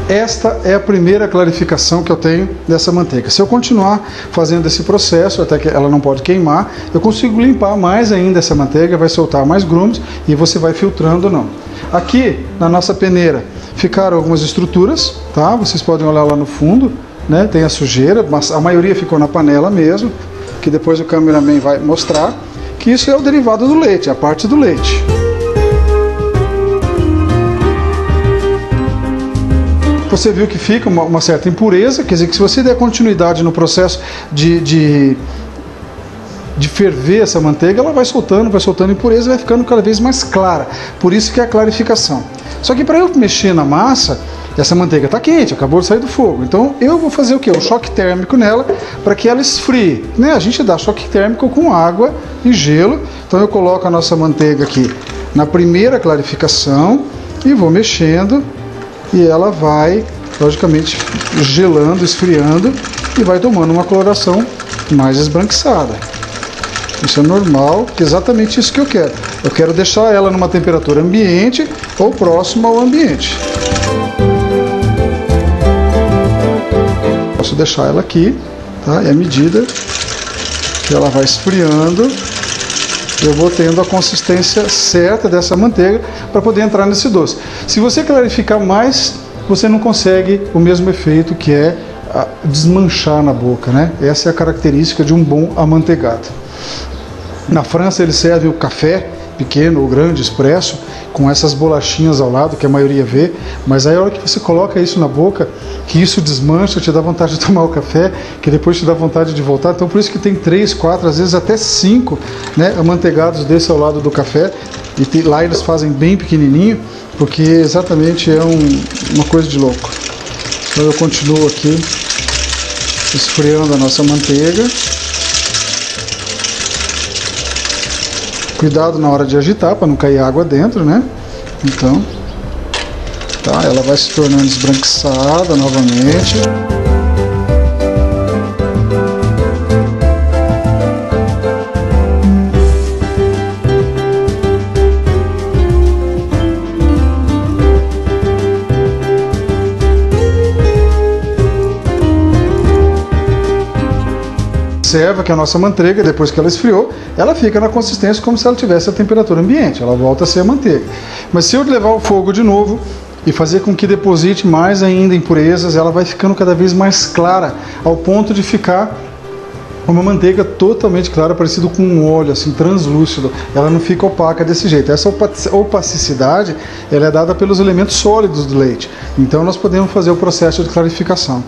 Esta é a primeira clarificação que eu tenho dessa manteiga. Se eu continuar fazendo esse processo, até que ela não pode queimar, eu consigo limpar mais ainda essa manteiga, vai soltar mais grumos e você vai filtrando ou não. Aqui na nossa peneira ficaram algumas estruturas, tá? Vocês podem olhar lá no fundo, né? Tem a sujeira, mas a maioria ficou na panela mesmo, que depois o cameraman vai mostrar, que isso é o derivado do leite, a parte do leite. Você viu que fica uma certa impureza, quer dizer que se você der continuidade no processo de ferver essa manteiga, ela vai soltando impureza e vai ficando cada vez mais clara. Por isso que é a clarificação. Só que para eu mexer na massa, essa manteiga está quente, acabou de sair do fogo. Então eu vou fazer o quê? Um choque térmico nela para que ela esfrie. Né? A gente dá choque térmico com água e gelo. Então eu coloco a nossa manteiga aqui na primeira clarificação e vou mexendo. E ela vai, logicamente, gelando, esfriando e vai tomando uma coloração mais esbranquiçada. Isso é normal, que é exatamente isso que eu quero. Eu quero deixar ela numa temperatura ambiente ou próxima ao ambiente. Posso deixar ela aqui, tá? E à medida que ela vai esfriando, eu vou tendo a consistência certa dessa manteiga para poder entrar nesse doce. Se você clarificar mais, você não consegue o mesmo efeito que é desmanchar na boca, né? Essa é a característica de um bom amanteigado. Na França eles servem o café pequeno ou grande, expresso, com essas bolachinhas ao lado, que a maioria vê, mas aí a hora que você coloca isso na boca, que isso desmancha, te dá vontade de tomar o café, que depois te dá vontade de voltar. Então por isso que tem 3, 4, às vezes até 5, né, amanteigados desse ao lado do café, e lá eles fazem bem pequenininho, porque exatamente é uma coisa de louco. Então eu continuo aqui esfriando a nossa manteiga. Cuidado na hora de agitar para não cair água dentro, né? Então, tá, ela vai se tornando esbranquiçada novamente. Observa que a nossa manteiga, depois que ela esfriou, ela fica na consistência como se ela tivesse a temperatura ambiente, ela volta a ser a manteiga. Mas se eu levar o fogo de novo e fazer com que deposite mais ainda impurezas, ela vai ficando cada vez mais clara, ao ponto de ficar uma manteiga totalmente clara, parecido com um óleo, assim, translúcido. Ela não fica opaca desse jeito. Essa opacidade, ela é dada pelos elementos sólidos do leite. Então nós podemos fazer o processo de clarificação.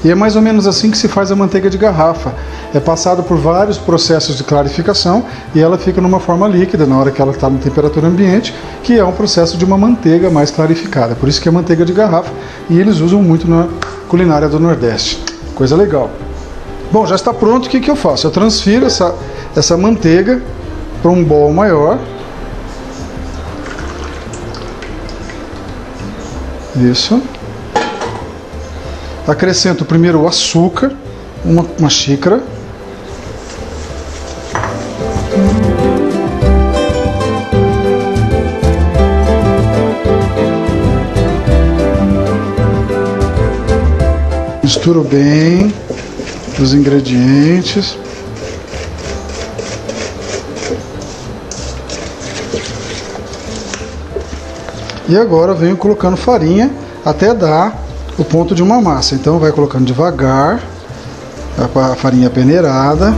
E é mais ou menos assim que se faz a manteiga de garrafa. É passado por vários processos de clarificação e ela fica numa forma líquida na hora que ela está na temperatura ambiente, que é um processo de uma manteiga mais clarificada. Por isso que é manteiga de garrafa e eles usam muito na culinária do Nordeste. Coisa legal. Bom, já está pronto. O que eu faço? Eu transfiro essa manteiga para um bol maior. Isso. Acrescento primeiro o açúcar, uma xícara. Misturo bem os ingredientes. E agora venho colocando farinha até dar o ponto de uma massa. Então vai colocando devagar a farinha peneirada.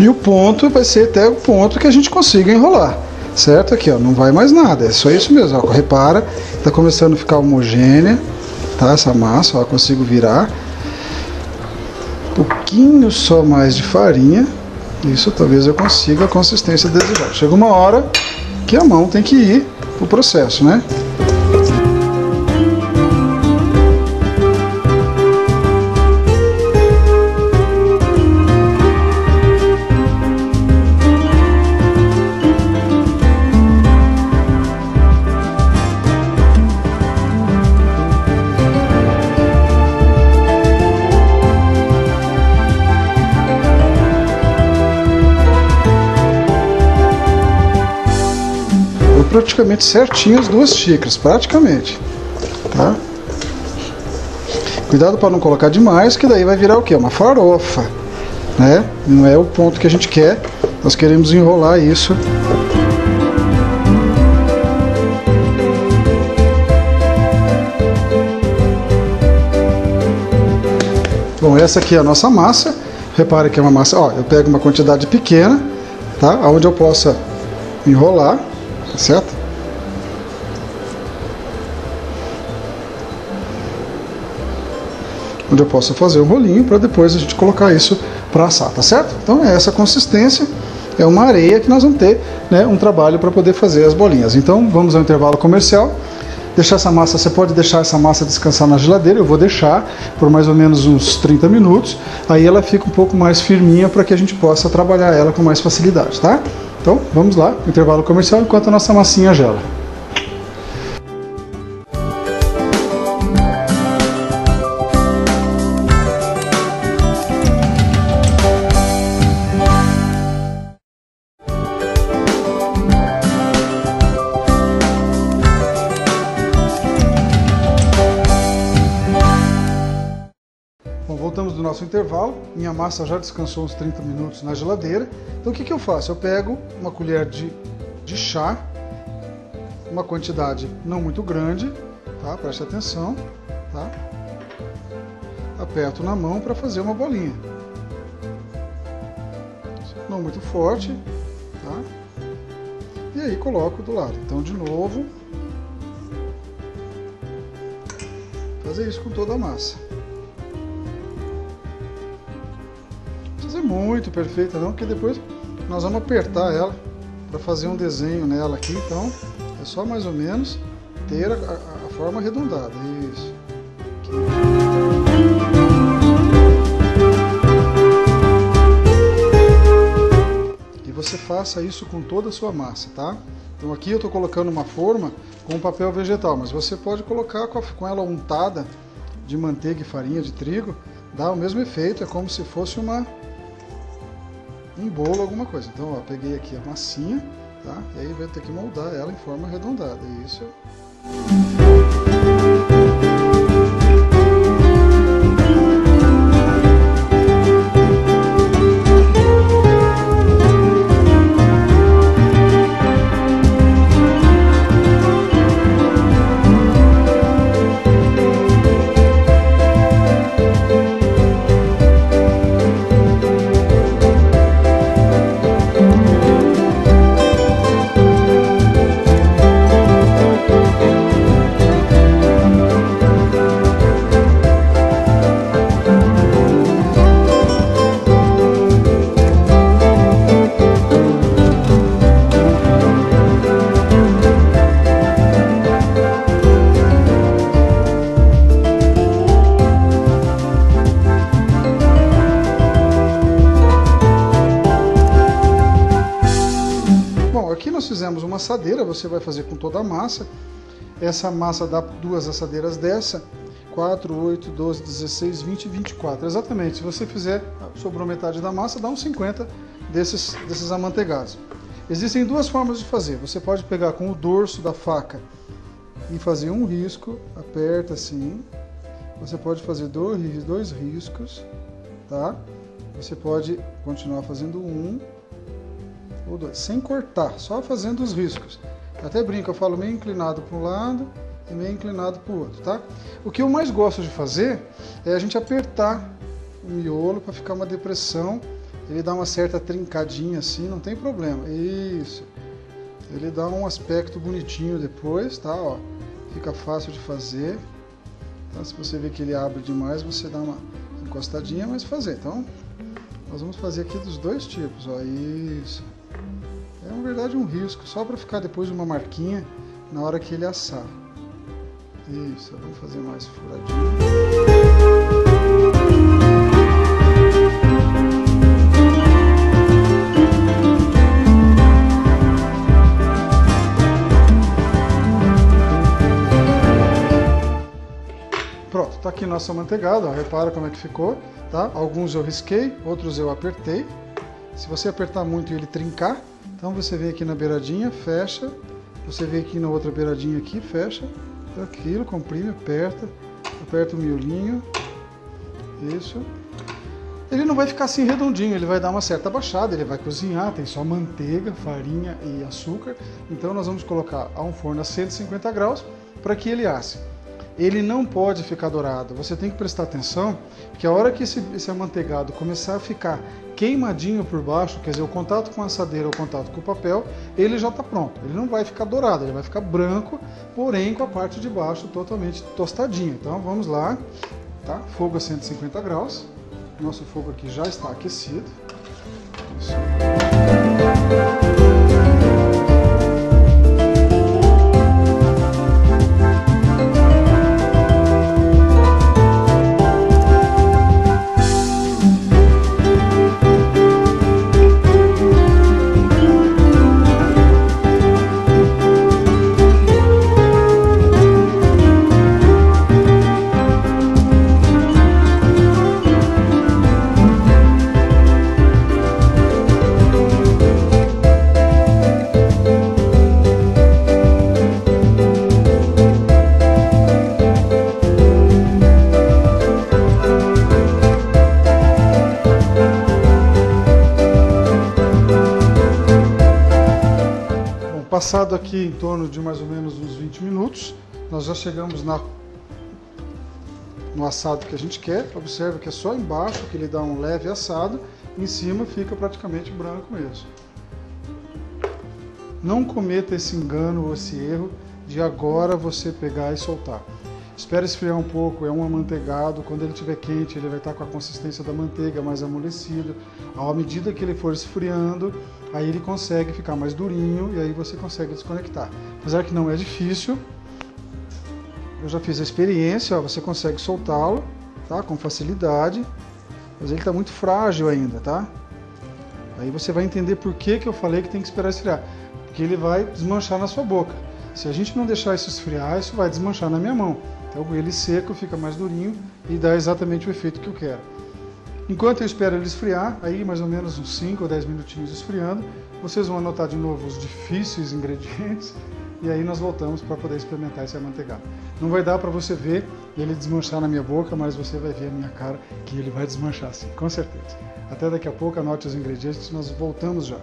E o ponto vai ser até o ponto que a gente consiga enrolar, certo? Aqui, ó, não vai mais nada, é só isso mesmo, ó, repara, tá começando a ficar homogênea, tá? Essa massa, ó, eu consigo virar. Um pouquinho só mais de farinha, isso talvez eu consiga a consistência desejada. Chega uma hora que a mão tem que ir pro processo, né? Praticamente certinho as 2 xícaras, praticamente, tá? Cuidado para não colocar demais, que daí vai virar o que? Uma farofa, né? Não é o ponto que a gente quer, nós queremos enrolar isso. Bom, essa aqui é a nossa massa. Repare que é uma massa, ó, eu pego uma quantidade pequena, tá? Onde eu possa enrolar. Tá certo? Onde eu posso fazer um rolinho para depois a gente colocar isso para assar, tá certo? Então é essa consistência, é uma areia que nós vamos ter, né, um trabalho para poder fazer as bolinhas. Então vamos ao intervalo comercial. Deixar essa massa, você pode deixar essa massa descansar na geladeira, eu vou deixar por mais ou menos uns 30 minutos, aí ela fica um pouco mais firminha para que a gente possa trabalhar ela com mais facilidade, tá? Então, vamos lá, intervalo comercial, enquanto a nossa massinha gela. Bom, voltamos do nosso intervalo, minha massa já descansou uns 30 minutos na geladeira. Então o que eu faço? Eu pego uma colher de chá, uma quantidade não muito grande, tá? Preste atenção, tá? Aperto na mão para fazer uma bolinha. Não muito forte, tá? E aí coloco do lado. Então de novo, fazer isso com toda a massa. Muito perfeita não, porque depois nós vamos apertar ela para fazer um desenho nela aqui, então é só mais ou menos ter a forma arredondada, isso. Aqui. E você faça isso com toda a sua massa, tá? Então aqui eu estou colocando uma forma com papel vegetal, mas você pode colocar com ela untada de manteiga e farinha de trigo, dá o mesmo efeito, é como se fosse um bolo, alguma coisa. Então, ó, peguei aqui a massinha, tá? E aí vai ter que moldar ela em forma arredondada. Isso. uma assadeira, você vai fazer com toda a massa. Essa massa dá 2 assadeiras dessa, 4, 8, 12, 16, 20 e 24. Exatamente, se você fizer, sobrou metade da massa, dá uns 50 desses amanteigados. Existem 2 formas de fazer. Você pode pegar com o dorso da faca e fazer um risco, aperta assim. Você pode fazer 2 riscos, tá? Você pode continuar fazendo 1 ou 2, sem cortar, só fazendo os riscos. Eu até brinco, eu falo meio inclinado para um lado e meio inclinado para o outro, tá? O que eu mais gosto de fazer é a gente apertar o miolo para ficar uma depressão. Ele dá uma certa trincadinha assim, não tem problema. Isso. Ele dá um aspecto bonitinho depois, tá? Ó, fica fácil de fazer. Tá? Se você vê que ele abre demais, você dá uma encostadinha, mas fazer. Então, nós vamos fazer aqui dos 2 tipos, ó. Isso. É, na verdade, um risco, só para ficar depois uma marquinha na hora que ele assar. Isso, vamos fazer mais furadinho. Pronto, tá aqui nosso amanteigado, ó, repara como é que ficou, tá? Alguns eu risquei, outros eu apertei. Se você apertar muito e ele trincar, então você vem aqui na beiradinha, fecha. Você vem aqui na outra beiradinha aqui, fecha. Aquilo, comprime, aperta o miolinho. Isso. Ele não vai ficar assim redondinho, ele vai dar uma certa baixada, ele vai cozinhar, tem só manteiga, farinha e açúcar. Então nós vamos colocar a um forno a 150 graus para que ele asse. Ele não pode ficar dourado, você tem que prestar atenção, porque a hora que esse amanteigado começar a ficar queimadinho por baixo, quer dizer, o contato com a assadeira ou o contato com o papel, ele já está pronto. Ele não vai ficar dourado, ele vai ficar branco, porém com a parte de baixo totalmente tostadinha. Então vamos lá, tá? Fogo a 150 graus, nosso fogo aqui já está aquecido. Isso. Passado aqui em torno de mais ou menos uns 20 minutos, nós já chegamos no assado que a gente quer. Observe que é só embaixo que ele dá um leve assado, em cima fica praticamente branco mesmo. Não cometa esse engano ou esse erro de agora você pegar e soltar. Espera esfriar um pouco, é um amanteigado, quando ele estiver quente ele vai estar com a consistência da manteiga mais amolecido. À medida que ele for esfriando, aí ele consegue ficar mais durinho e aí você consegue desconectar. Apesar que não é difícil, eu já fiz a experiência, ó, você consegue soltá-lo, tá, com facilidade, mas ele está muito frágil ainda, tá? Aí você vai entender por que eu falei que tem que esperar esfriar, porque ele vai desmanchar na sua boca. Se a gente não deixar isso esfriar, isso vai desmanchar na minha mão. Então ele seco fica mais durinho e dá exatamente o efeito que eu quero. Enquanto eu espero ele esfriar, aí mais ou menos uns 5 ou 10 minutinhos esfriando, vocês vão anotar de novo os difíceis ingredientes e aí nós voltamos para poder experimentar esse amanteigado. Não vai dar para você ver ele desmanchar na minha boca, mas você vai ver a minha cara que ele vai desmanchar sim, com certeza. Até daqui a pouco, anote os ingredientes, nós voltamos já.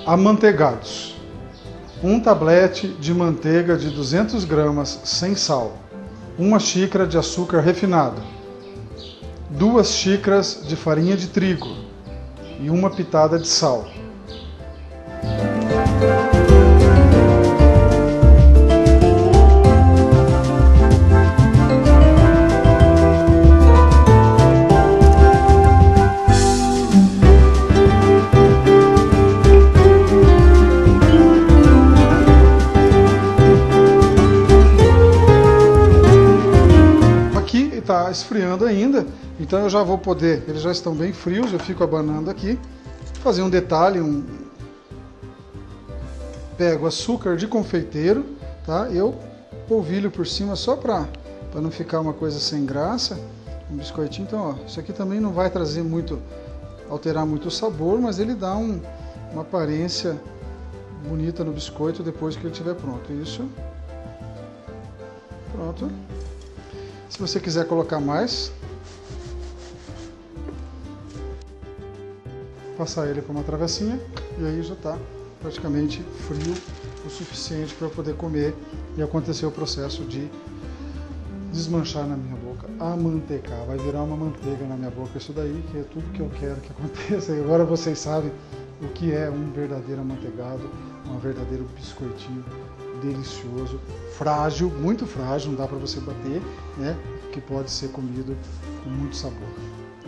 Amanteigados. 1 tablete de manteiga de 200 gramas sem sal. 1 xícara de açúcar refinado. 2 xícaras de farinha de trigo e 1 pitada de sal. Está esfriando ainda, Então eu já vou poder, eles já estão bem frios, eu fico abanando aqui, fazer um detalhe, pego açúcar de confeiteiro, tá? Eu polvilho por cima só para não ficar uma coisa sem graça, um biscoitinho. Então, ó, isso aqui também não vai trazer muito, alterar muito o sabor, mas ele dá uma aparência bonita no biscoito depois que ele estiver pronto. Isso. Pronto. Se você quiser colocar mais, passar ele por uma travessinha e aí já está praticamente frio o suficiente para eu poder comer e acontecer o processo de desmanchar na minha boca, amantecar, vai virar uma manteiga na minha boca isso daí, que é tudo que eu quero que aconteça. E agora vocês sabem o que é um verdadeiro amanteigado, um verdadeiro biscoitinho delicioso, frágil, muito frágil, não dá para você bater, né? Que pode ser comido com muito sabor.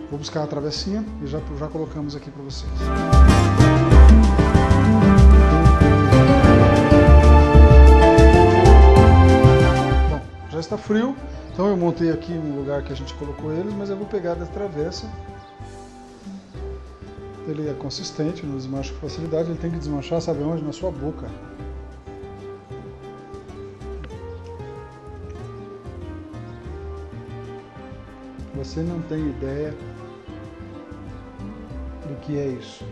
Vou buscar a travessinha e já colocamos aqui para vocês. Bom, já está frio, então eu montei aqui no lugar que a gente colocou eles, mas eu vou pegar da travessa. Ele é consistente, não desmancha com facilidade, ele tem que desmanchar, sabe onde? Na sua boca. Você não tem ideia do que é isso.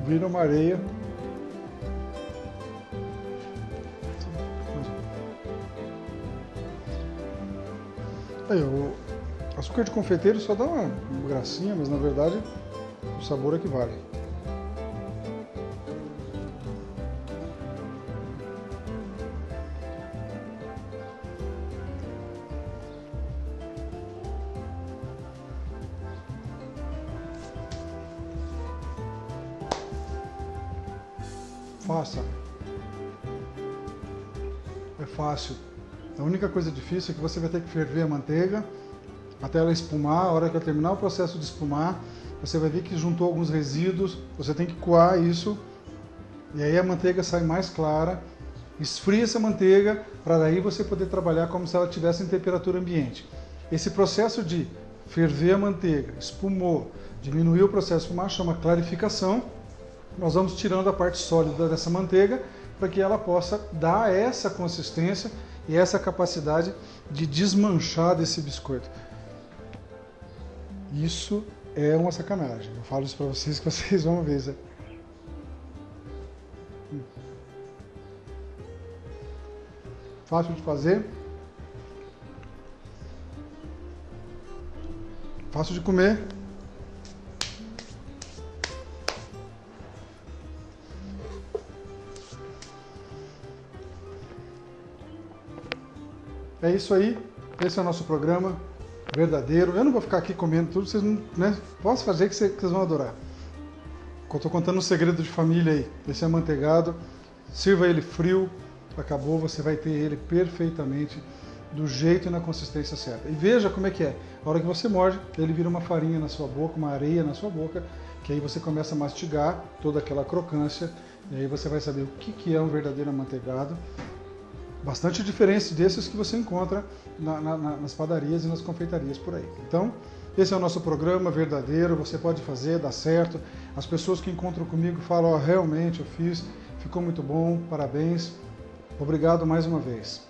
Vira uma areia. Aí, o açúcar de confeiteiro só dá uma gracinha, mas na verdade o sabor é que vale. Faça. É fácil. A única coisa difícil é que você vai ter que ferver a manteiga até ela espumar. A hora que ela terminar o processo de espumar, você vai ver que juntou alguns resíduos. Você tem que coar isso e aí a manteiga sai mais clara. Esfria essa manteiga para daí você poder trabalhar como se ela estivesse em temperatura ambiente. Esse processo de ferver a manteiga, espumou, diminuiu o processo de espumar, chama clarificação. Nós vamos tirando a parte sólida dessa manteiga para que ela possa dar essa consistência e essa capacidade de desmanchar desse biscoito. Isso é uma sacanagem. Eu falo isso para vocês que vocês vão ver. Isso. Fácil de fazer. Fácil de comer. É isso aí, esse é o nosso programa verdadeiro. Eu não vou ficar aqui comendo tudo, vocês não, né? Posso fazer que vocês vão adorar. Eu estou contando um segredo de família aí. Esse é amanteigado, sirva ele frio, acabou, você vai ter ele perfeitamente do jeito e na consistência certa. E veja como é que é. A hora que você morde, ele vira uma farinha na sua boca, uma areia na sua boca, que aí você começa a mastigar toda aquela crocância, e aí você vai saber o que é um verdadeiro amanteigado. Bastante diferente desses que você encontra nas padarias e nas confeitarias por aí. Então, esse é o nosso programa verdadeiro, você pode fazer, dá certo. As pessoas que encontram comigo falam, oh, realmente eu fiz, ficou muito bom, parabéns. Obrigado mais uma vez.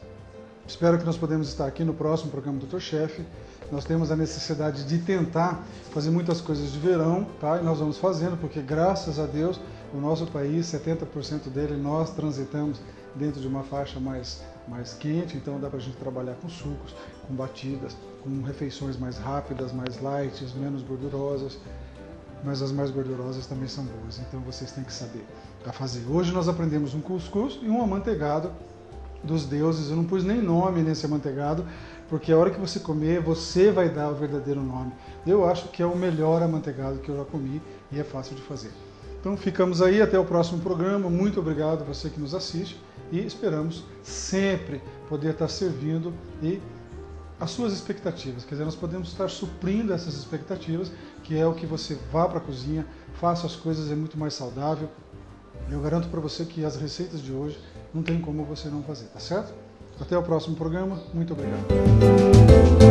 Espero que nós podemos estar aqui no próximo programa Dr. Chef. Nós temos a necessidade de tentar fazer muitas coisas de verão, tá? E nós vamos fazendo, porque graças a Deus, o nosso país, 70% dele, nós transitamos dentro de uma faixa mais quente, então dá para a gente trabalhar com sucos, com batidas, com refeições mais rápidas, mais light, menos gordurosas, mas as mais gordurosas também são boas, então vocês têm que saber a fazer. Hoje nós aprendemos um cuscuz e um amanteigado dos deuses. Eu não pus nem nome nesse amanteigado, porque a hora que você comer, você vai dar o verdadeiro nome. Eu acho que é o melhor amanteigado que eu já comi e é fácil de fazer. Então ficamos aí, até o próximo programa. Muito obrigado a você que nos assiste e esperamos sempre poder estar servindo e as suas expectativas. Quer dizer, nós podemos estar suprindo essas expectativas, que é o que você vá para a cozinha, faça as coisas, é muito mais saudável. Eu garanto para você que as receitas de hoje não tem como você não fazer, tá certo? Até o próximo programa, muito obrigado.